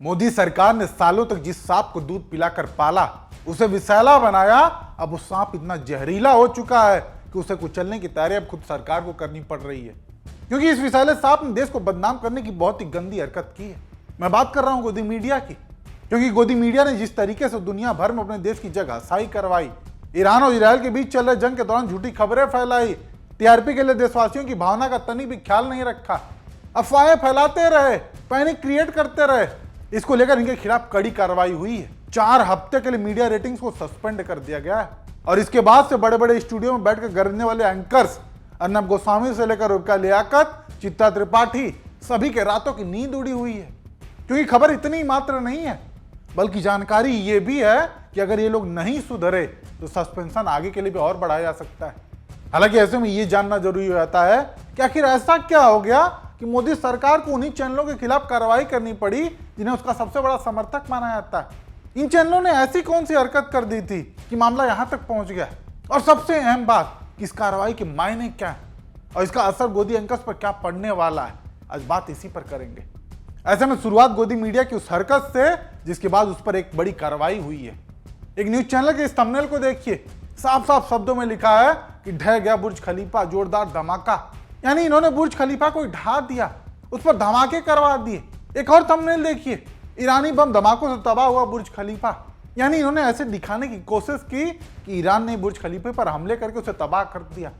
मोदी सरकार ने सालों तक जिस सांप को दूध पिलाकर पाला, उसे विषैला बनाया। अब वो सांप इतना जहरीला हो चुका है कि उसे कुचलने की तैयारी अब खुद सरकार को करनी पड़ रही है, क्योंकि इस विषैले सांप ने देश को बदनाम करने की बहुत ही गंदी हरकत की है। मैं बात कर रहा हूं गोदी मीडिया की, क्योंकि गोदी मीडिया ने जिस तरीके से दुनिया भर में अपने देश की जगहसाई करवाई, ईरान और इजराइल के बीच चल रहे जंग के दौरान झूठी खबरें फैलाई, टीआरपी के लिए देशवासियों की भावना का तनिक भी ख्याल नहीं रखा, अफवाहें फैलाते रहे, पैनिक क्रिएट करते रहे, इसको लेकर इनके खिलाफ कड़ी कार्रवाई हुई है। 4 हफ्ते के लिए मीडिया रेटिंग्स को सस्पेंड कर दिया गया है और इसके बाद से बड़े बड़े स्टूडियो में बैठकर गरजने वाले एंकर्स अर्नब गोस्वामी से लेकर रुबिका लियाकत, चित्ता त्रिपाठी, सभी के रातों की नींद उड़ी हुई है। क्योंकि खबर इतनी मात्र नहीं है, बल्कि जानकारी ये भी है कि अगर ये लोग नहीं सुधरे तो सस्पेंशन आगे के लिए भी और बढ़ाया जा सकता है। हालांकि ऐसे में ये जानना जरूरी हो जाता है कि आखिर ऐसा क्या हो गया कि मोदी सरकार को उन्हीं चैनलों के खिलाफ कार्रवाई करनी पड़ी जिन्हें उसका सबसे बड़ा समर्थक माना जाता है। इन चैनलों ने ऐसी कौन सी हरकत कर दी थी कि मामला यहां तक पहुंच गया? और सबसे अहम बात, इस कार्रवाई के मायने क्या है और इसका असर गोदी एंकर्स पर क्या पड़ने वाला है, आज बात इसी पर करेंगे। ऐसे में शुरुआत गोदी मीडिया की उस हरकत से जिसके बाद उस पर एक बड़ी कार्रवाई हुई है। एक न्यूज चैनल के इस थंबनेल को देखिए, साफ साफ शब्दों में लिखा है कि ढह गया बुर्ज खलीफा, जोरदार धमाका। यानी इन्होंने बुर्ज खलीफा को ढा दिया, उस पर धमाके करवा दिए। एक और थंबनेल देखिए, ईरानी बम धमाकों से तबाह हुआ बुर्ज खलीफा। यानी इन्होंने ऐसे दिखाने की कोशिश की कि ईरान ने बुर्ज खलीफे पर हमले करके उसे तबाह कर दिया,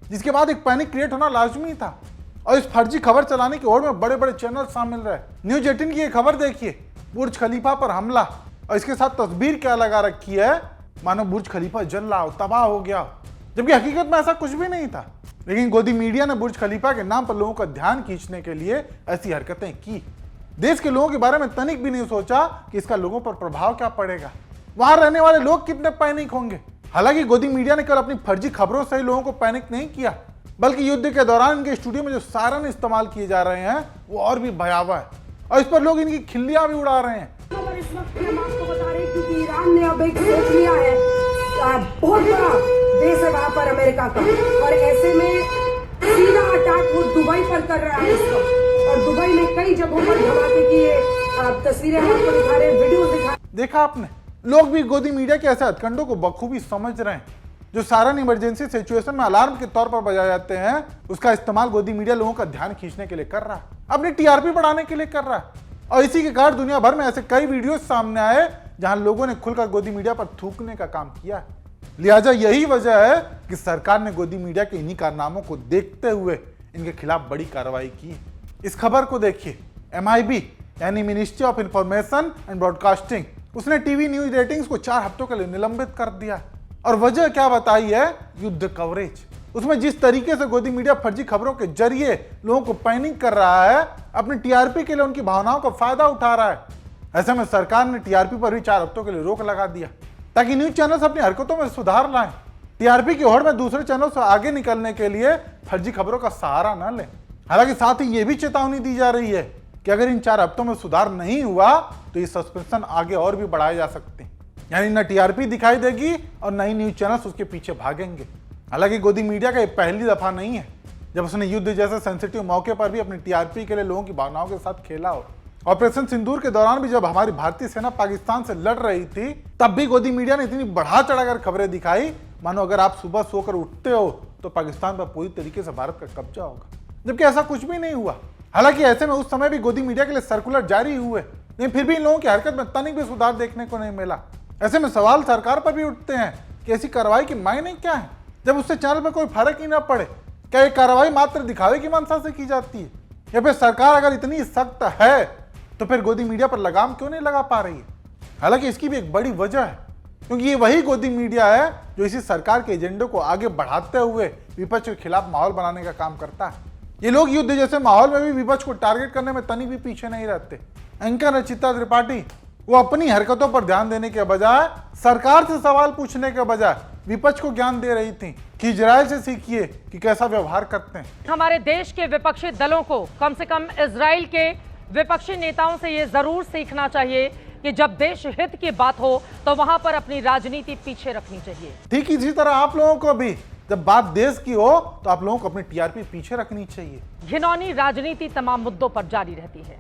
जिसके बाद एक पैनिक क्रिएट होना लाजमी था। और इस फर्जी खबर चलाने की ओर में बड़े बड़े चैनल शामिल रहे। न्यूज 18 की एक खबर देखिए, बुर्ज खलीफा पर हमला, और इसके साथ तस्वीर क्या लगा रखी है, मानो बुर्ज खलीफा जल रहा हो, तबाह हो गया, जबकि हकीकत में ऐसा कुछ भी नहीं था। लेकिन गोदी मीडिया ने बुर्ज खलीफा के नाम पर लोगों का ध्यान खींचने के लिए ऐसी हरकतें की। देश के लोगों के बारे में तनिक भी नहीं सोचा कि इसका लोगों पर प्रभाव क्या पड़ेगा, वहां रहने वाले लोग कितने पैनिक होंगे। हालांकि गोदी मीडिया ने केवल अपनी फर्जी खबरों से ही लोगों को पैनिक नहीं किया, बल्कि युद्ध के दौरान इनके स्टूडियो में जो सायरन इस्तेमाल किए जा रहे हैं वो और भी भयावह है, और इस पर लोग इनकी खिल्लियां भी उड़ा रहे हैं। इस वक्त हम आपको बता रहे हैं क्योंकि ईरान ने अब एक सोच लिया है, बहुत बड़ा देश है वहां पर अमेरिका का, और ऐसे में सीधा अटैक वो दुबई पर कर रहा है इस वक्त। और दुबई में कई जगहों पर धमाके की तस्वीरें हम आपको दिखा रहे हैं, वीडियो दिखा। देखा आपने, लोग भी गोदी मीडिया के ऐसे हथकंडों को बखूबी समझ रहे हैं। जो सायरन इमरजेंसी सिचुएशन में अलार्म के तौर पर बजाए जाते हैं, उसका इस्तेमाल गोदी मीडिया लोगों का ध्यान खींचने के लिए कर रहा है, अपनी टीआरपी बढ़ाने के लिए कर रहा है। और इसी के कारण दुनिया भर में ऐसे कई वीडियो सामने आए जहां लोगों ने खुलकर गोदी मीडिया पर थूकने का काम किया है। लिहाजा यही वजह है कि सरकार ने गोदी मीडिया के इन्हीं कारनामों को देखते हुए इनके खिलाफ बड़ी कार्रवाई की। इस खबर को देखिए, MIB यानी ministry of information and broadcasting, उसने टीवी न्यूज रेटिंग्स को 4 हफ्तों के लिए निलंबित कर दिया। और वजह क्या बताई है? युद्ध कवरेज। उसमें जिस तरीके से गोदी मीडिया फर्जी खबरों के जरिए लोगों को पैनिक कर रहा है, अपनी टीआरपी के लिए उनकी भावनाओं का फायदा उठा रहा है। ऐसे में सरकार ने टीआरपी पर भी 4 हफ्तों के लिए रोक लगा दिया, ताकि न्यूज चैनल्स अपनी हरकतों में सुधार लाएं, टीआरपी की होड़ में दूसरे चैनलों से आगे निकलने के लिए फर्जी खबरों का सहारा न लें। हालांकि साथ ही ये भी चेतावनी दी जा रही है कि अगर इन 4 हफ्तों में सुधार नहीं हुआ तो ये सस्पेंशन आगे और भी बढ़ाए जा सकते हैं। यानी न टीआरपी दिखाई देगी और न ही न्यूज चैनल्स उसके पीछे भागेंगे। हालांकि गोदी मीडिया का ये पहली दफा नहीं है जब उसने युद्ध जैसे सेंसिटिव मौके पर भी अपनी टीआरपी के लिए लोगों की भावनाओं के साथ खेला हो। ऑपरेशन सिंदूर के दौरान भी जब हमारी भारतीय सेना पाकिस्तान से लड़ रही थी, तब भी गोदी मीडिया ने इतनी बढ़ा चढ़ाकर खबरें दिखाई मानो अगर आप सुबह सोकर उठते हो तो पाकिस्तान पर पूरी तरीके से भारत का कब्जा होगा, जबकि ऐसा कुछ भी नहीं हुआ। हालांकि ऐसे में उस समय भी गोदी मीडिया के लिए सर्कुलर जारी हुए, लेकिन फिर भी इन लोगों की हरकत में तनिक भी सुधार देखने को नहीं मिला। ऐसे में सवाल सरकार पर भी उठते हैं कि ऐसी कार्रवाई की मायने क्या है, जब उससे चैनल पर कोई फर्क ही ना पड़े। क्या ये कार्रवाई मात्र दिखावे की मंशा से की जाती है, या फिर सरकार अगर इतनी सख्त है तो फिर गोदी मीडिया पर लगाम क्यों नहीं लगा पा रही है? हालांकि इसकी भी एक बड़ी वजह है, क्योंकि ये वही गोदी मीडिया है जो इसी सरकार के एजेंडे को आगे बढ़ाते हुए विपक्ष के खिलाफ माहौल बनाने का काम करता है। ये लोग युद्ध जैसे माहौल में भी विपक्ष को टारगेट करने में तनिक भी पीछे नहीं रहते। एंकर चित्ता त्रिपाठी, वो अपनी हरकतों पर ध्यान देने के बजाय, सरकार से सवाल पूछने के बजाय विपक्ष को ज्ञान दे रही थी कि इजराइल से सीखिए कि कैसा व्यवहार करते हैं। हमारे देश के विपक्षी दलों को कम से कम इजराइल के विपक्षी नेताओं से ये जरूर सीखना चाहिए कि जब देश हित की बात हो तो वहां पर अपनी राजनीति पीछे रखनी चाहिए। ठीक इसी तरह आप लोगों को भी जब बात देश की हो तो आप लोगों को अपनी टीआरपी पीछे रखनी चाहिए। घिनौनी राजनीति तमाम मुद्दों पर जारी रहती है।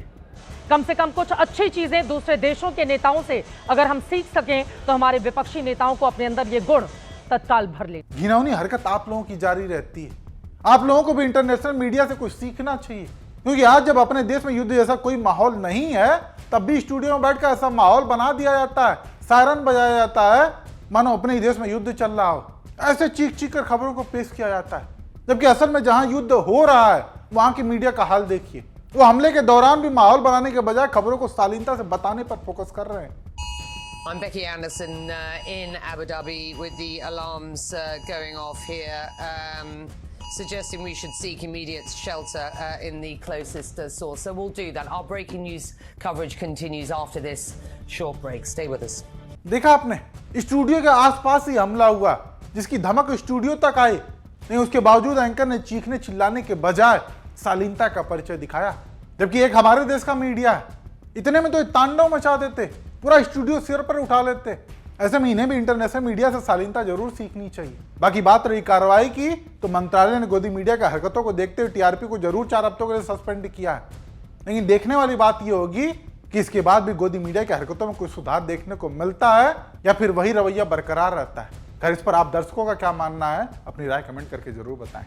कम से कम कुछ अच्छी चीजें दूसरे देशों के नेताओं से अगर हम सीख सकें तो हमारे विपक्षी नेताओं को अपने अंदर ये गुण तत्काल भर ले। घिनौनी हरकत आप लोगों की जारी रहती है। आप लोगों को भी इंटरनेशनल मीडिया से कुछ सीखना चाहिए, क्योंकि आज जब अपने देश में युद्ध जैसा कोई माहौल नहीं है तब भी स्टूडियो में बैठकर ऐसा माहौल बना दिया जाता है, सायरन बजाया जाता है मानो अपने ही देश में युद्ध चल रहा हो। ऐसे चीख चीख कर खबरों को पेश किया जाता है, जबकि असल में जहां युद्ध हो रहा है वहां की मीडिया का हाल देखिए। वो हमले के दौरान भी माहौल बनाने के बजाय खबरों को शालीनता से बताने पर फोकस कर रहे हैं। I'm Becky Anderson in Abu Dhabi with the alarms going off here, suggesting we should seek immediate shelter in the closest source. So we'll do that. Our breaking news coverage continues after this short break. Stay with us. देखा आपने, studio के आसपास ही हमला हुआ, जिसकी धमक studio तक आई, नहीं उसके बावजूद एंकर ने चीखने चिल्लाने के बजाय शालीनता का परिचय दिखाया। जबकि एक हमारे देश का मीडिया है, इतने में तो तांडव मचा देते, पूरा स्टूडियो सिर पर उठा लेते। ऐसे में इन्हें भी इंटरनेशनल मीडिया से शालीनता जरूर सीखनी चाहिए। बाकी बात रही कार्रवाई की, तो मंत्रालय ने गोदी मीडिया की हरकतों को देखते हुए टीआरपी को जरूर 4 हफ्तों के लिए सस्पेंड किया है। लेकिन देखने वाली बात यह होगी कि इसके बाद भी गोदी मीडिया की हरकतों में कुछ सुधार देखने को मिलता है या फिर वही रवैया बरकरार रहता है। खैर, इस पर आप दर्शकों का क्या मानना है, अपनी राय कमेंट करके जरूर बताएं।